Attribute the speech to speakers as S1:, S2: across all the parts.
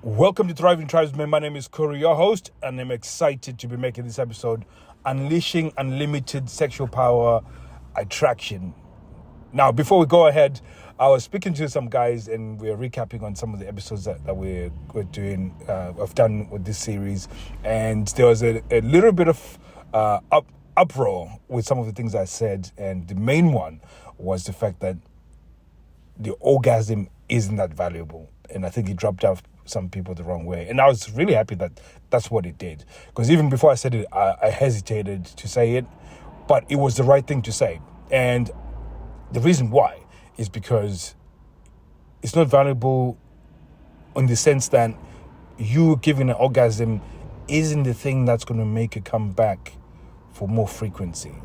S1: Welcome to Thriving Tribesmen. My name is Corey, your host, and I'm excited to be making this episode, Unleashing Unlimited Sexual Power Attraction. Now, before we go ahead, I was speaking to some guys and we're recapping on some of the episodes that we're doing, I've done with this series. And there was a little bit of uproar with some of the things I said. And the main one was the fact that the orgasm isn't that valuable. And I think it dropped off some people the wrong way. And I was really happy that that's what it did. Because even before I said it, I hesitated to say it, but it was the right thing to say. And the reason why is because it's not valuable in the sense that you giving an orgasm isn't the thing that's going to make you come back for more frequency.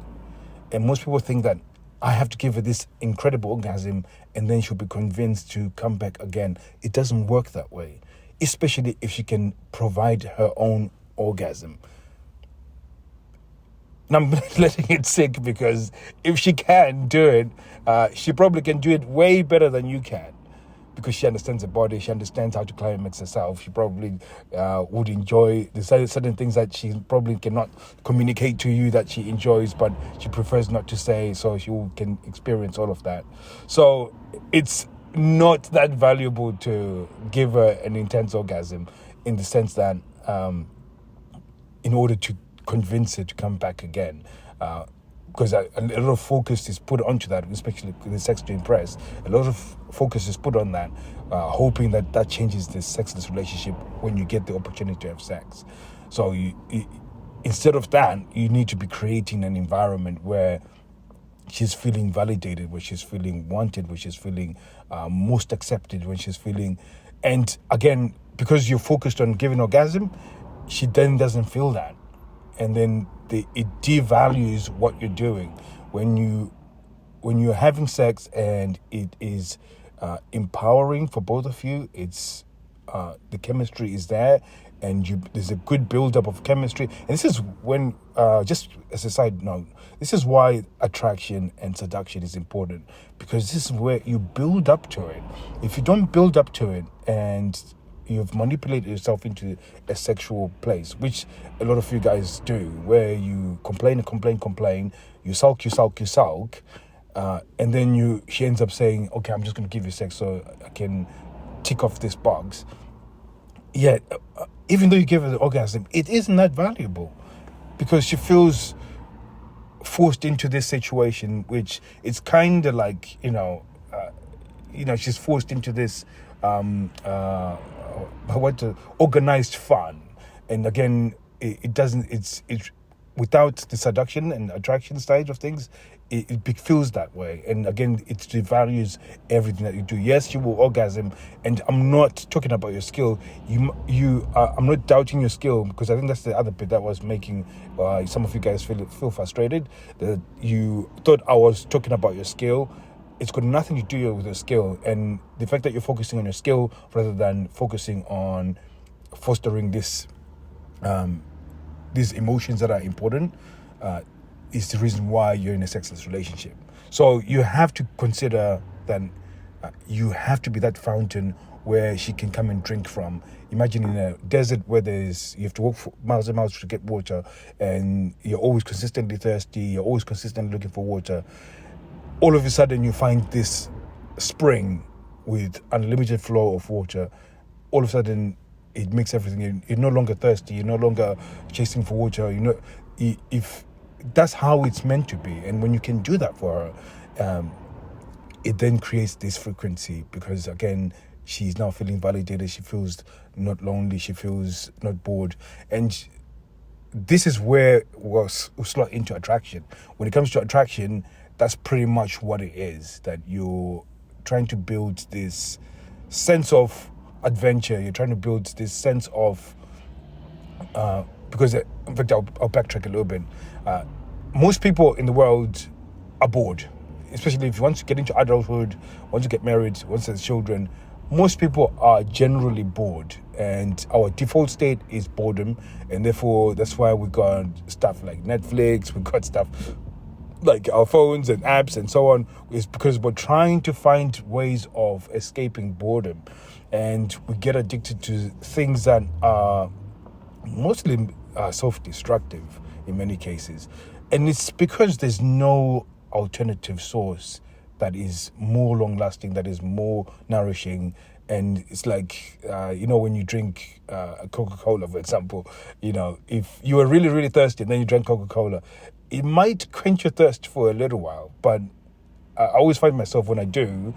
S1: And most people think that I have to give her this incredible orgasm and then she'll be convinced to come back again. It doesn't work that way, especially if she can provide her own orgasm. And I'm letting it sink because if she can do it, she probably can do it way better than you can. Because she understands the body, she understands how to climax herself. She probably would enjoy the certain things that she probably cannot communicate to you that she enjoys, but she prefers not to say, so she can experience all of that. So it's not that valuable to give her an intense orgasm in the sense that in order to convince her to come back again. Because a lot of focus is put onto that, especially the sex to impress. A lot of focus is put on that, hoping that changes the sexless relationship when you get the opportunity to have sex. So you, instead of that, you need to be creating an environment where she's feeling validated, where she's feeling wanted, where she's feeling most accepted, when she's feeling... And again, because you're focused on giving orgasm, she then doesn't feel that. And then it devalues what you're doing when you're having sex, and it is empowering for both of you. It's the chemistry is there, and there's a good build-up of chemistry. And this is when, just as a side note, this is why attraction and seduction is important, because this is where you build up to it. If you don't build up to it and you've manipulated yourself into a sexual place, which a lot of you guys do, where you complain, you sulk, and then she ends up saying, okay, I'm just going to give you sex so I can tick off this box. Yeah, even though you give her the orgasm, it isn't that valuable because she feels forced into this situation, which it's kind of like, she's forced into this organized fun. And again, it's without the seduction and attraction side of things, it feels that way. And again, it devalues everything that you do. Yes, you will orgasm, and I'm not talking about your skill. I'm not doubting your skill, because I think that's the other bit that was making some of you guys feel frustrated, that you thought I was talking about your skill. It's got nothing to do with your skill, and the fact that you're focusing on your skill rather than focusing on fostering these emotions that are important is the reason why you're in a sexless relationship. So you have to consider that you have to be that fountain where she can come and drink from. Imagine in a desert where you have to walk for miles and miles to get water, and you're always consistently thirsty, you're always consistently looking for water. All of a sudden you find this spring with unlimited flow of water. All of a sudden it makes everything, you're no longer thirsty, you're no longer chasing for water. If that's how it's meant to be, and when you can do that for her, it then creates this frequency, because again, she's now feeling validated, she feels not lonely, she feels not bored. And this is where we'll slot into attraction. When it comes to attraction, that's pretty much what it is, that you're trying to build this sense of adventure. You're trying to build this sense of, because in fact, I'll backtrack a little bit. Most people in the world are bored, especially if you want to get into adulthood, once you get married, once there's children. Most people are generally bored, and our default state is boredom, and therefore that's why we got stuff like Netflix, we got stuff like our phones and apps and so on, is because we're trying to find ways of escaping boredom, and we get addicted to things that are mostly self-destructive in many cases. And it's because there's no alternative source that is more long-lasting, that is more nourishing. And it's like, when you drink Coca-Cola, for example, if you were really, really thirsty and then you drank Coca-Cola, it might quench your thirst for a little while. But I always find myself, when I do,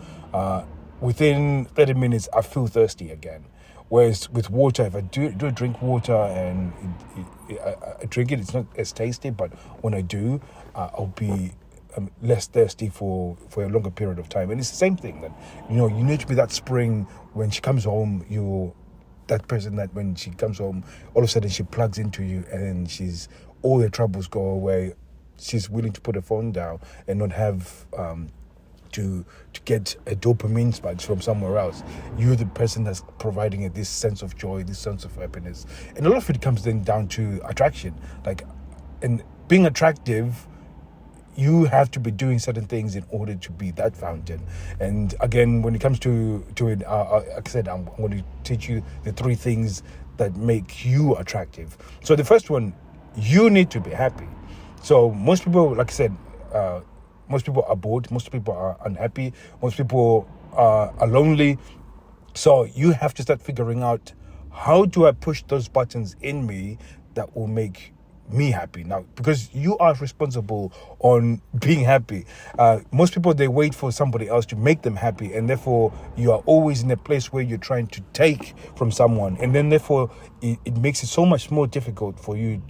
S1: within 30 minutes, I feel thirsty again. Whereas with water, if I do drink water and I drink it, it's not as tasty. But when I do, I'll be less thirsty for a longer period of time. And it's the same thing that, you need to be that spring when she comes home. That person that when she comes home, all of a sudden she plugs into you, and all her troubles go away. She's willing to put her phone down and not have to get a dopamine spike from somewhere else. You're the person that's providing it this sense of joy, this sense of happiness. And a lot of it comes then down to attraction. And being attractive, you have to be doing certain things in order to be that fountain. And again, when it comes to it, like I said, I'm going to teach you the 3 things that make you attractive. So the first one, you need to be happy. So most people, like I said, most people are bored. Most people are unhappy. Most people are lonely. So you have to start figuring out, how do I push those buttons in me that will make me happy? Now, because you are responsible on being happy. Most people, they wait for somebody else to make them happy, and therefore you are always in a place where you're trying to take from someone, and then therefore it makes it so much more difficult for you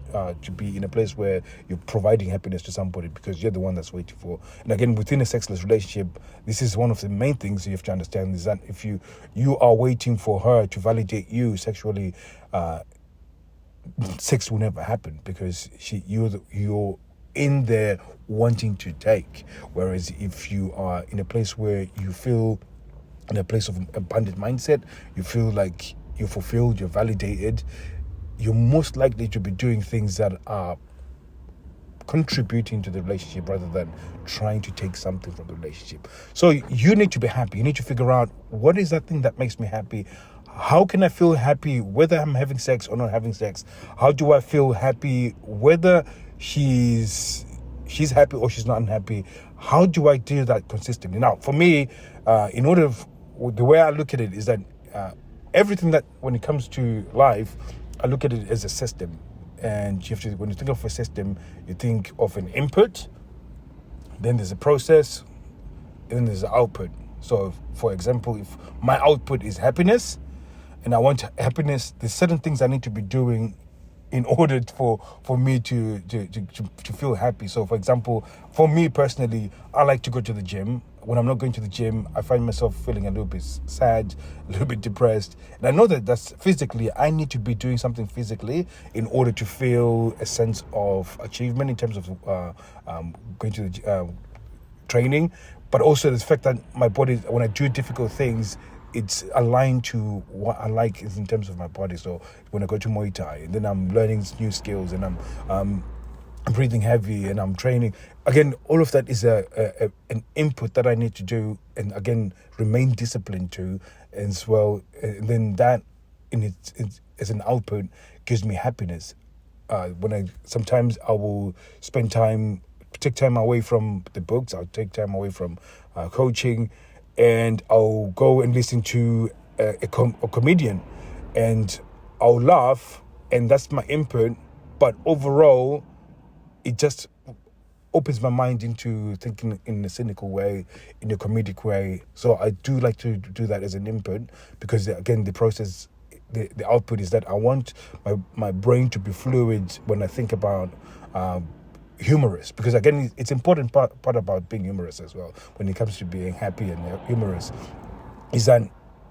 S1: to be in a place where you're providing happiness to somebody, because you're the one that's waiting for. And again, within a sexless relationship, this is one of the main things you have to understand, is that if you are waiting for her to validate you sexually, sex will never happen, because you're in there wanting to take. Whereas if you are in a place where you feel in a place of abundant mindset, you feel like you're fulfilled, you're validated, you're most likely to be doing things that are contributing to the relationship rather than trying to take something from the relationship. So you need to be happy. You need to figure out, what is that thing that makes me happy? How can I feel happy whether I'm having sex or not having sex? How do I feel happy whether she's happy or she's not unhappy? How do I do that consistently? Now, for me, the way I look at it is that everything that, when it comes to life, I look at it as a system. And when you think of a system, you think of an input, then there's a process, and then there's an output. So, for example, if my output is happiness, and I want happiness, there's certain things I need to be doing in order for me to feel happy. So, for example, for me personally, I like to go to the gym. When I'm not going to the gym, I find myself feeling a little bit sad, a little bit depressed. And I know that's physically, I need to be doing something physically in order to feel a sense of achievement in terms of going to the training. But also the fact that my body, when I do difficult things, it's aligned to what I like is in terms of my body. So when I go to Muay Thai, and then I'm learning new skills, and I'm breathing heavy, and I'm training. Again, all of that is an input that I need to do, and again, remain disciplined to as well. And then that, it's as an output, gives me happiness. Sometimes I will take time away from the books. I'll take time away from coaching, and I'll go and listen to a comedian, and I'll laugh, and that's my input. But overall, it just opens my mind into thinking in a cynical way, in a comedic way. So I do like to do that as an input, because again, the process, the output is that I want my brain to be fluid when I think about humorous, because again, it's important part about being humorous as well when it comes to being happy and humorous, is that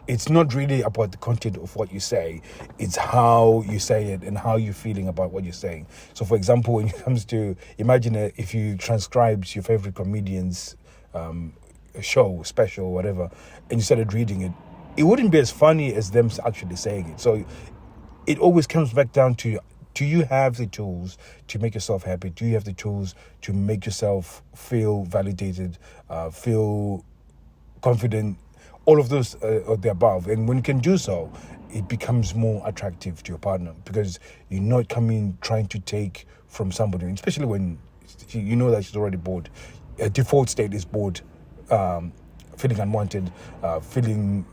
S1: it's not really about the content of what you say, it's how you say it and how you're feeling about what you're saying. So for example, when it comes to, imagine if you transcribed your favorite comedian's show, special, whatever, and you started reading it, it wouldn't be as funny as them actually saying it. So it always comes back down to, do you have the tools to make yourself happy? Do you have the tools to make yourself feel validated, feel confident, all of those or the above? And when you can do so, it becomes more attractive to your partner, because you're not coming trying to take from somebody, especially when you know that she's already bored. A default state is bored, feeling unwanted, feeling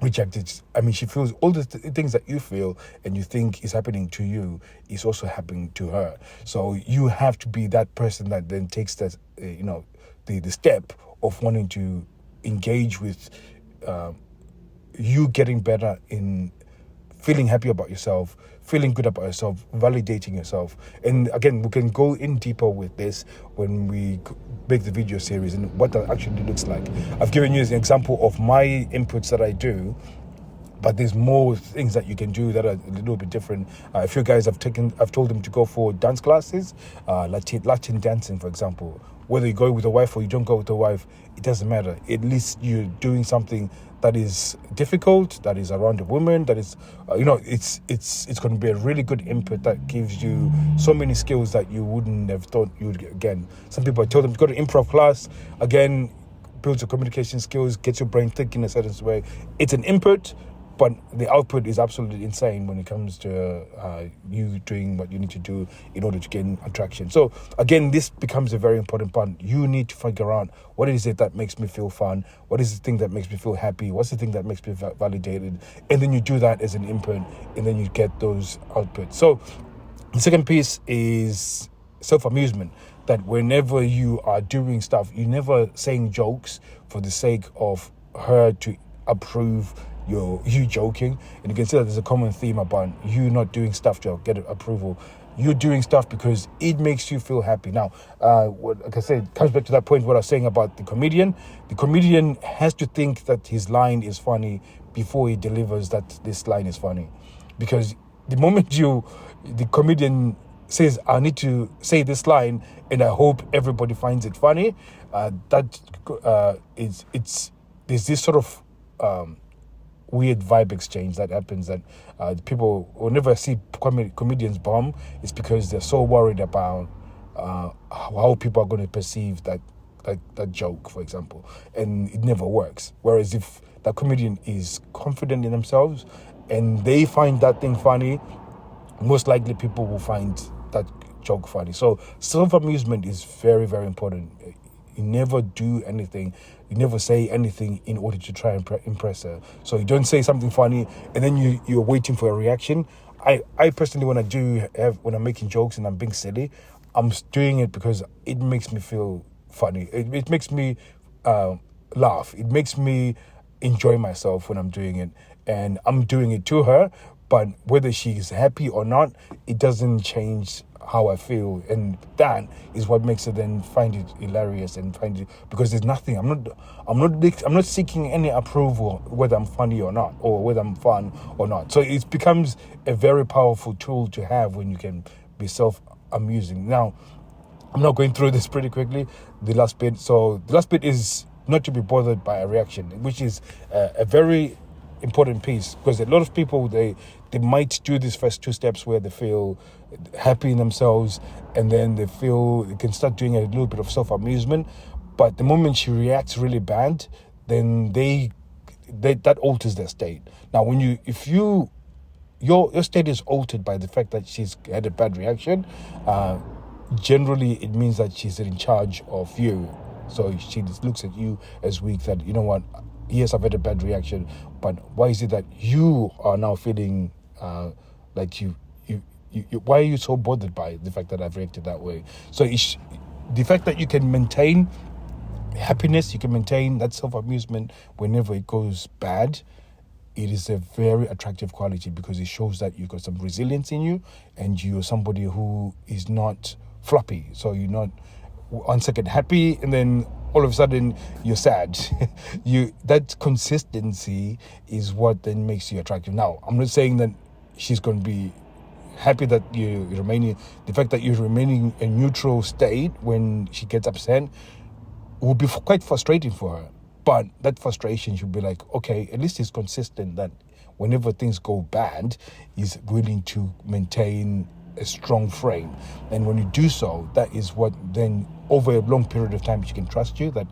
S1: rejected. I mean, she feels all the things that you feel and you think is happening to you is also happening to her. So you have to be that person that then takes that, the step of wanting to engage with you getting better in feeling happy about yourself, feeling good about yourself, validating yourself. And again, we can go in deeper with this when we make the video series and what that actually looks like. I've given you an example of my inputs that I do, but there's more things that you can do that are a little bit different. If you guys I've told them to go for dance classes, Latin dancing, for example. Whether you go with a wife or you don't go with a wife, it doesn't matter. At least you're doing something that is difficult, that is around a woman, that is, it's going to be a really good input that gives you so many skills that you wouldn't have thought you would get. Again, some people, I told them to go to improv class. Again, builds your communication skills, gets your brain thinking in a certain way. It's an input, but the output is absolutely insane when it comes to you doing what you need to do in order to gain attraction. So again, this becomes a very important part. You need to figure out, what is it that makes me feel fun? What is the thing that makes me feel happy? What's the thing that makes me validated? And then you do that as an input, and then you get those outputs. So the second piece is self-amusement. That whenever you are doing stuff, you're never saying jokes for the sake of her to approve you joking. And you can see that there's a common theme about you not doing stuff to get approval. You're doing stuff because it makes you feel happy. Now, like I said, it comes back to that point what I was saying about the comedian. The comedian has to think that his line is funny before he delivers that this line is funny. Because the moment the comedian says, I need to say this line and I hope everybody finds it funny, there's this sort of weird vibe exchange that happens, that people will never see comedians bomb. It's because they're so worried about how people are going to perceive that joke, for example, and it never works. Whereas if that comedian is confident in themselves and they find that thing funny, most likely people will find that joke funny. So self-amusement is very, very important. You never do anything, you never say anything in order to try and impress her. So you don't say something funny and then you're waiting for a reaction. I personally, when I'm making jokes and I'm being silly, I'm doing it because it makes me feel funny. It makes me laugh. It makes me enjoy myself when I'm doing it. And I'm doing it to her, but whether she's happy or not, it doesn't change how I feel. And that is what makes her then find it hilarious and find it, because there's nothing, I'm not seeking any approval whether I'm funny or not, or whether I'm fun or not. So it becomes a very powerful tool to have when you can be self-amusing. Now, I'm not going through this pretty quickly, the last bit. So the last bit is not to be bothered by a reaction, which is a very important piece, because a lot of people, they might do these first two steps where they feel happy in themselves, and then they can start doing a little bit of self-amusement. But the moment she reacts really bad, then that alters their state. Now, if your state is altered by the fact that she's had a bad reaction, generally it means that she's in charge of you. So she just looks at you as weak, that, you know what, yes, I've had a bad reaction, but why is it that you are now feeling like you why are you so bothered by the fact that I've reacted that way? So the fact that you can maintain happiness, you can maintain that self-amusement whenever it goes bad, it is a very attractive quality, because it shows that you've got some resilience in you and you're somebody who is not floppy. So you're not 1 second happy and then all of a sudden you're sad. That consistency is what then makes you attractive. Now, I'm not saying that she's going to be happy that you're remaining. The fact that you're remaining a neutral state when she gets upset will be quite frustrating for her. But that frustration should be like, okay, at least he's consistent, that whenever things go bad, he's willing to maintain a strong frame. And when you do so, that is what then over a long period of time she can trust you, that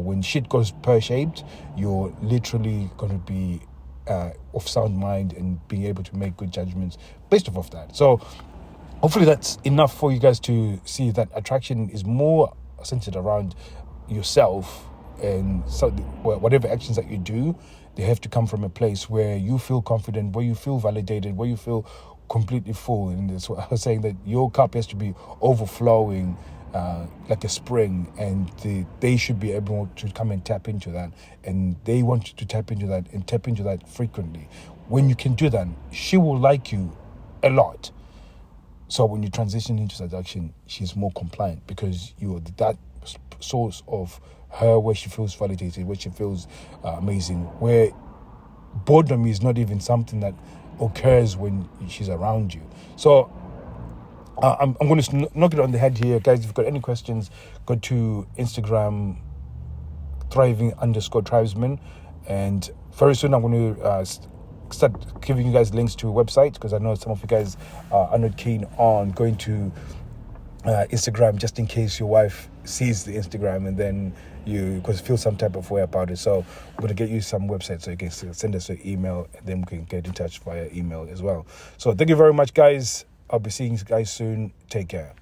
S1: when shit goes pear-shaped, you're literally going to be of sound mind and being able to make good judgments based off of that. So hopefully that's enough for you guys to see that attraction is more centered around yourself, and so whatever actions that you do, they have to come from a place where you feel confident, where you feel validated, where you feel completely full. And that's what I was saying, that your cup has to be overflowing like a spring, and they should be able to come and tap into that, and they want you to tap into that and tap into that frequently. When you can do that, she will like you a lot. So when you transition into seduction, she's more compliant because you're that source of her, where she feels validated, where she feels amazing, where boredom is not even something that occurs when she's around you. So I'm going to knock it on the head here, guys. If you've got any questions, go to Instagram, thriving_tribesman, and very soon I'm going to start giving you guys links to websites, because I know some of you guys are not keen on going to Instagram, just in case your wife sees the Instagram and then you feel some type of way about it. So I'm going to get you some websites so you can send us an email, and then we can get in touch via email as well. So thank you very much, guys. I'll be seeing you guys soon. Take care.